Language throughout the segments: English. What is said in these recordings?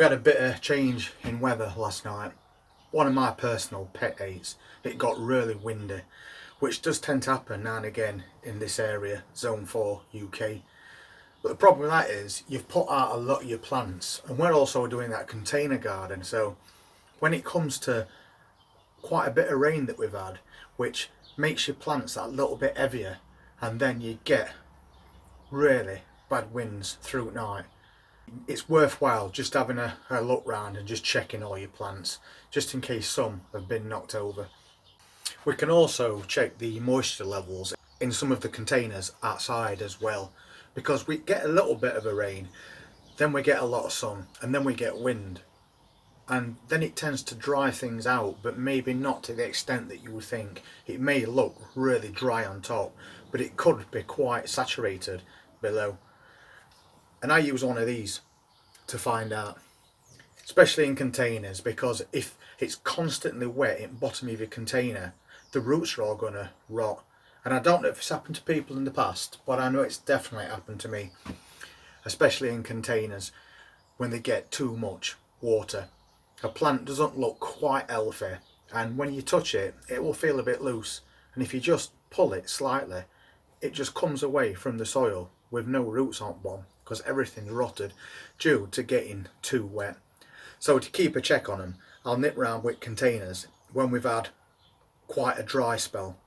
We had a bit of change in weather last night. One of my personal pet hates, it got really windy, which does tend to happen now and again in this area, Zone 4 UK. But the problem with that is you've put out a lot of your plants, and we're also doing that container garden, so when it comes to quite a bit of rain that we've had, which makes your plants that little bit heavier, and then you get really bad winds through at night, it's worthwhile just having a look round and just checking all your plants, just in case some have been knocked over. We can also check the moisture levels in some of the containers outside as well, because we get a little bit of a rain, then we get a lot of sun, and then we get wind, and then it tends to dry things out, but maybe not to the extent that you would think. It may look really dry on top, but it could be quite saturated below. And I use one of these to find out, especially in containers, because if it's constantly wet in the bottom of your container, the roots are all going to rot. And I don't know if it's happened to people in the past, but I know it's definitely happened to me, especially in containers when they get too much water. A plant doesn't look quite healthy, and when you touch it, it will feel a bit loose, and if you just pull it slightly, it just comes away from the soil with no roots on one, because everything's rotted due to getting too wet. So to keep a check on them, I'll nip round with containers when we've had quite a dry spell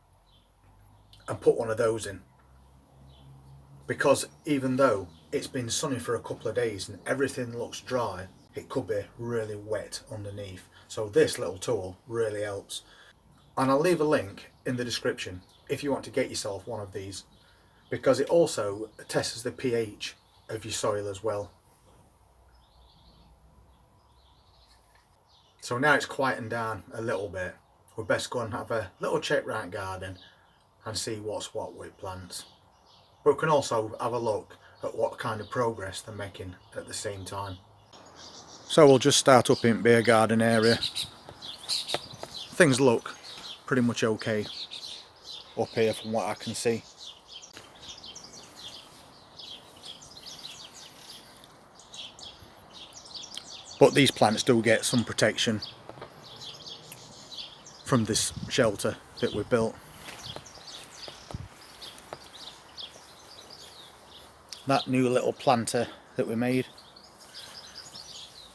and put one of those in, because even though it's been sunny for a couple of days and everything looks dry, it could be really wet underneath. So this little tool really helps, and I'll leave a link in the description if you want to get yourself one of these, because it also tests the pH of your soil as well. So now it's quietened down a little bit, we're best go and have a little check round garden and see what's what with plants. But we can also have a look at what kind of progress they're making at the same time. So we'll just start up in beer garden area. Things look pretty much okay up here from what I can see. But these plants do get some protection from this shelter that we built. That new little planter that we made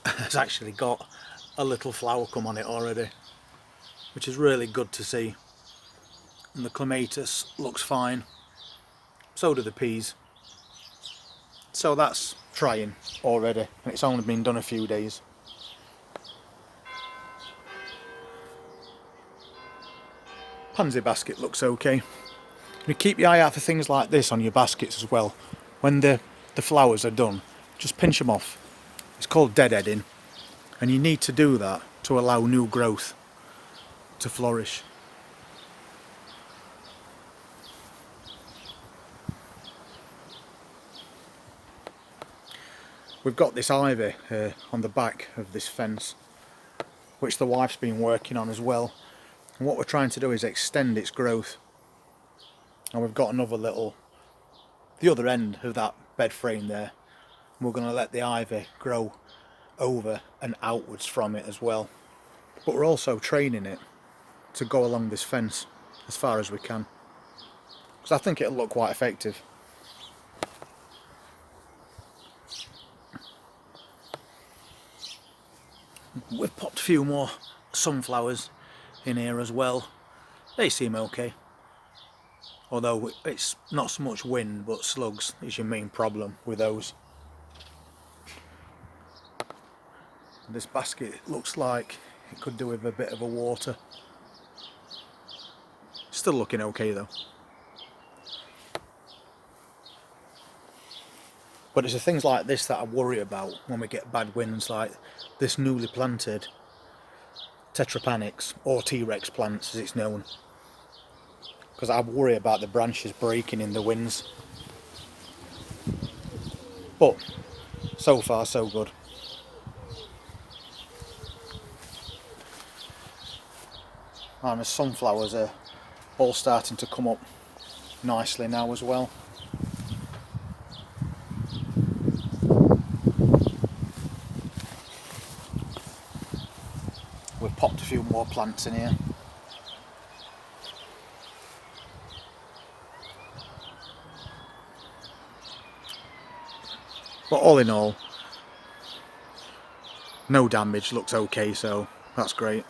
has actually got a little flower come on it already, which is really good to see. And the clematis looks fine, so do the peas. So that's trying already, and it's only been done a few days. Pansy basket looks okay. You keep your eye out for things like this on your baskets as well. When the flowers are done, just pinch them off. It's called deadheading, and you need to do that to allow new growth to flourish. We've got this ivy on the back of this fence, which the wife's been working on as well. And what we're trying to do is extend its growth. And we've got another little, the other end of that bed frame there. And we're going to let the ivy grow over and outwards from it as well. But we're also training it to go along this fence as far as we can, because I think it'll look quite effective. We've popped a few more sunflowers in here as well. They seem okay, although it's not so much wind but slugs is your main problem with those. This basket looks like it could do with a bit of a water. Still looking okay though. But it's the things like this that I worry about when we get bad winds, like this newly planted Tetrapanax, or T-Rex plants as it's known, because I worry about the branches breaking in the winds. But so far so good. And the sunflowers are all starting to come up nicely now as well. plants in here. But all in all, no damage, looks okay, so that's great.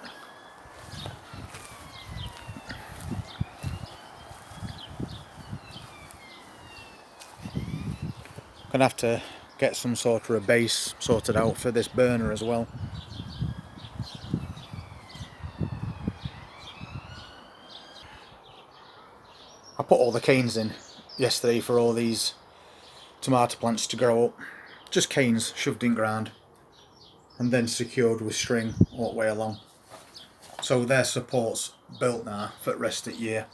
Gonna have to get some sort of a base sorted out for this burner as well. I put all the canes in yesterday for all these tomato plants to grow up. Just canes shoved in ground and then secured with string all the way along. So their support's built now for the rest of the year.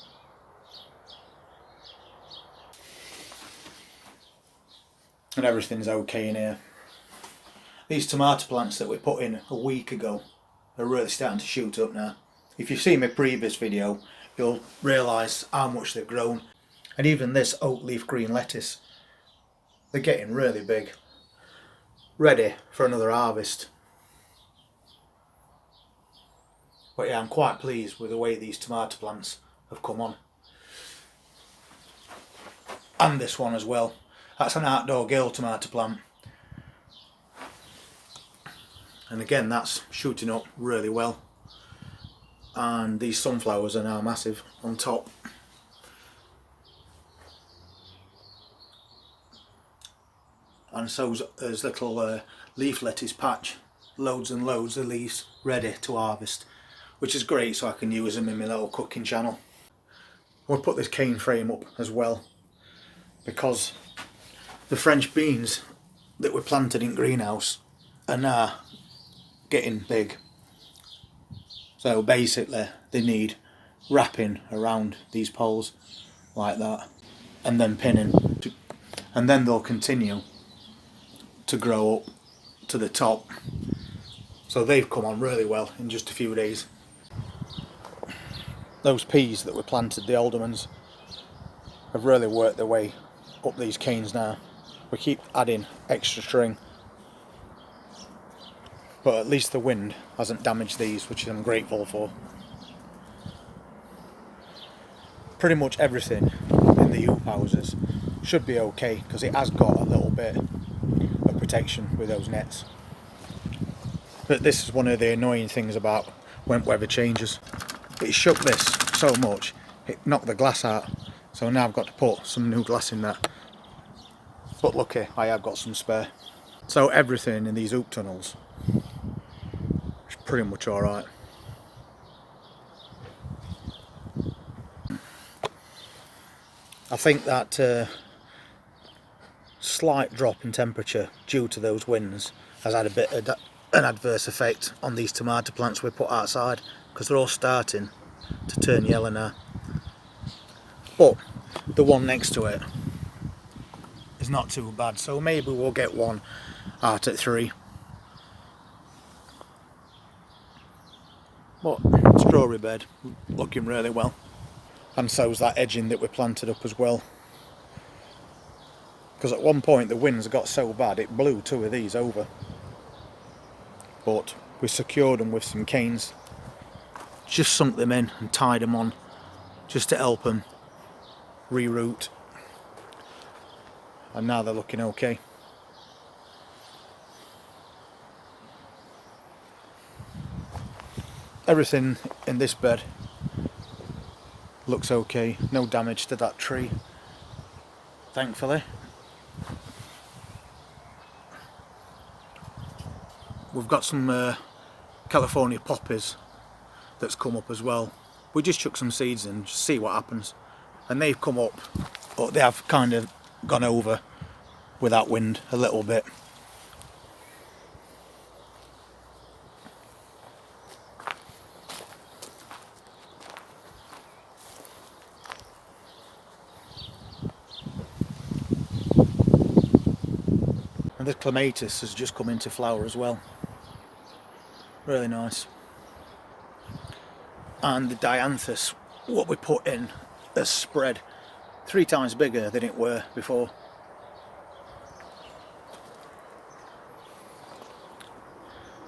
And everything's okay in here. These tomato plants that we put in a week ago are really starting to shoot up now. If you've seen my previous video, you'll realise how much they've grown. And even this oak leaf green lettuce, they're getting really big, ready for another harvest. But yeah, I'm quite pleased with the way these tomato plants have come on. And this one as well. That's an outdoor girl tomato plant. And again, that's shooting up really well. And these sunflowers are now massive on top. And so there's little leaf lettuce patch, loads and loads of leaves ready to harvest, which is great, so I can use them in my little cooking channel. We'll put this cane frame up as well, because the French beans that were planted in greenhouse are now getting big. So basically they need wrapping around these poles like that, and then pinning, and then they'll continue to grow up to the top. So they've come on really well in just a few days. Those peas that were planted, the aldermans, have really worked their way up these canes now. We keep adding extra string, but at least the wind hasn't damaged these, which I'm grateful for. Pretty much everything in the hoop houses should be okay, because it has got a little bit of protection with those nets. But this is one of the annoying things about when weather changes. It shook this so much, it knocked the glass out. So now I've got to put some new glass in that. But lucky, I have got some spare. So everything in these hoop tunnels is pretty much alright. I think that slight drop in temperature due to those winds has had a bit of an adverse effect on these tomato plants we put outside, because they're all starting to turn yellow now. But the one next to it is not too bad, so maybe we'll get one out at 3. But strawberry bed looking really well, and so's that edging that we planted up as well, because at one point the winds got so bad it blew 2 of these over, but we secured them with some canes, just sunk them in and tied them on just to help them reroot, and now they're looking okay. Everything in this bed looks okay, no damage to that tree, thankfully. We've got some California poppies that's come up as well. We just chuck some seeds in, just see what happens, and they've come up, but they have kind of gone over with that wind a little bit. And this clematis has just come into flower as well. Really nice. And the dianthus, what we put in, has spread 3 times bigger than it were before.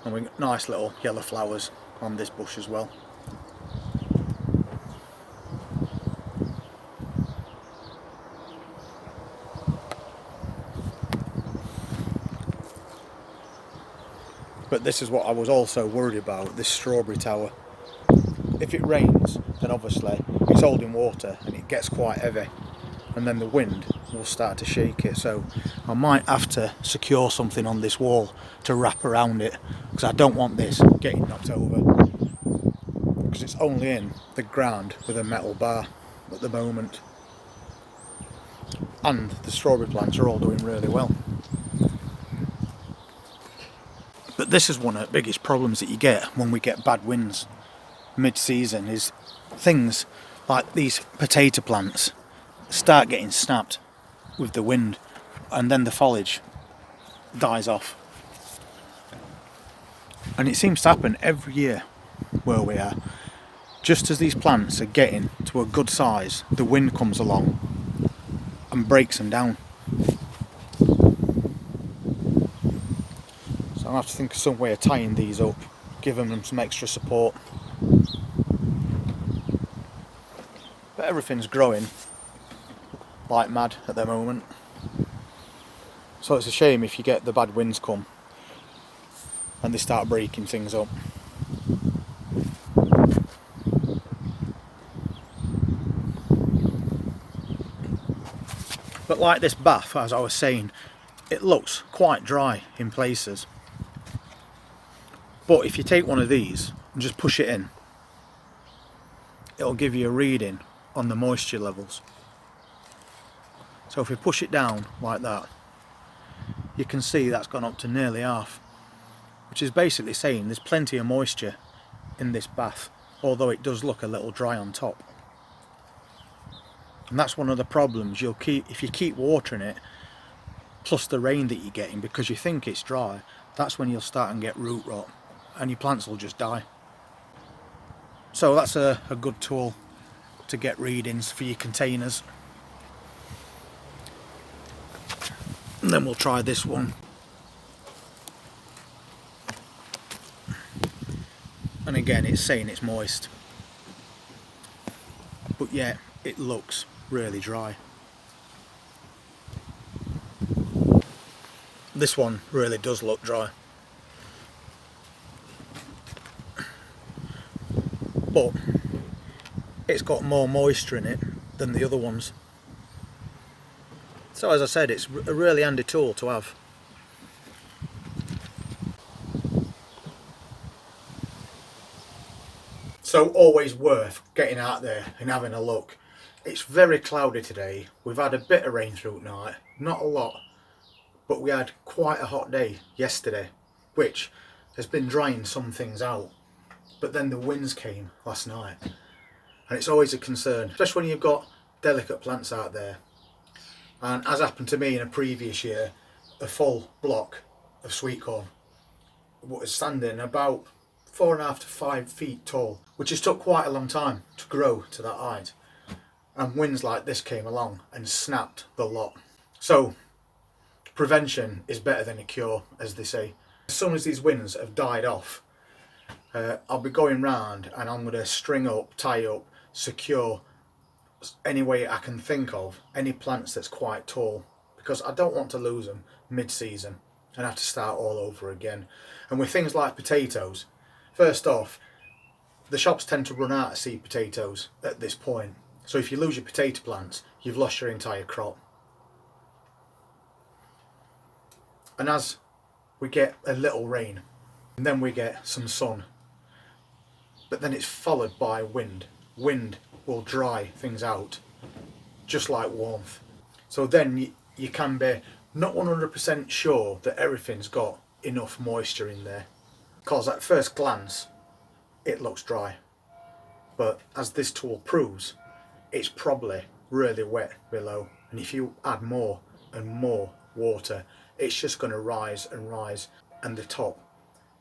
And we've got nice little yellow flowers on this bush as well. But this is what I was also worried about, this strawberry tower. If it rains, then obviously it's holding water and it gets quite heavy, and then the wind will start to shake it. So I might have to secure something on this wall to wrap around it, because I don't want this getting knocked over, because it's only in the ground with a metal bar at the moment. And the strawberry plants are all doing really well. But this is one of the biggest problems that you get when we get bad winds mid-season, is things like these potato plants start getting snapped with the wind, and then the foliage dies off. And it seems to happen every year where we are. Just as these plants are getting to a good size, the wind comes along and breaks them down. So I'll have to think of some way of tying these up, giving them some extra support. But everything's growing like mad at the moment. So it's a shame if you get the bad winds come and they start breaking things up. But like this bath, as I was saying, it looks quite dry in places. But if you take one of these and just push it in, it'll give you a reading on the moisture levels. So if we push it down like that, you can see that's gone up to nearly half, which is basically saying there's plenty of moisture in this bath, although it does look a little dry on top. And that's one of the problems you'll keep if you keep watering it, plus the rain that you're getting, because you think it's dry. That's when you'll start and get root rot, and your plants will just die. So that's a good tool to get readings for your containers. And then we'll try this one. And again, it's saying it's moist, but yeah, it looks really dry. This one really does look dry, but it's got more moisture in it than the other ones. So as I said, it's a really handy tool to have. So always worth getting out there and having a look. It's very cloudy today. We've had a bit of rain through night, not a lot, but we had quite a hot day yesterday, which has been drying some things out. But then the winds came last night, and it's always a concern, especially when you've got delicate plants out there. And as happened to me in a previous year, a full block of sweet corn was standing about 4.5 to 5 feet tall, which has took quite a long time to grow to that height. And winds like this came along and snapped the lot. So prevention is better than a cure, as they say. As soon as these winds have died off, I'll be going round and I'm going to string up, tie up, secure any way I can think of any plants that's quite tall, because I don't want to lose them mid-season and have to start all over again. And with things like potatoes, first off, the shops tend to run out of seed potatoes at this point. So if you lose your potato plants, you've lost your entire crop. And as we get a little rain, and then we get some sun, but then it's followed by wind. Wind will dry things out, just like warmth. So then you can be not 100% sure that everything's got enough moisture in there, because at first glance it looks dry, but as this tool proves, it's probably really wet below, and if you add more and more water, it's just going to rise and rise, and the top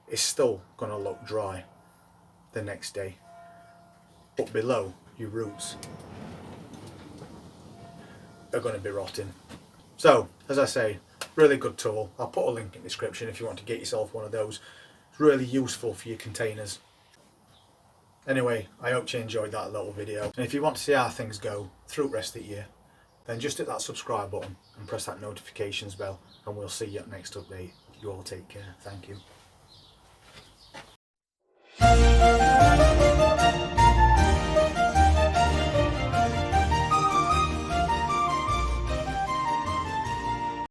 is still going to look dry the next day. But below, your roots are going to be rotting. So, as I say, really good tool. I'll put a link in the description if you want to get yourself one of those. It's really useful for your containers. Anyway, I hope you enjoyed that little video. And if you want to see how things go through the rest of the year, then just hit that subscribe button and press that notifications bell, and we'll see you at next update. You all take care. Thank you.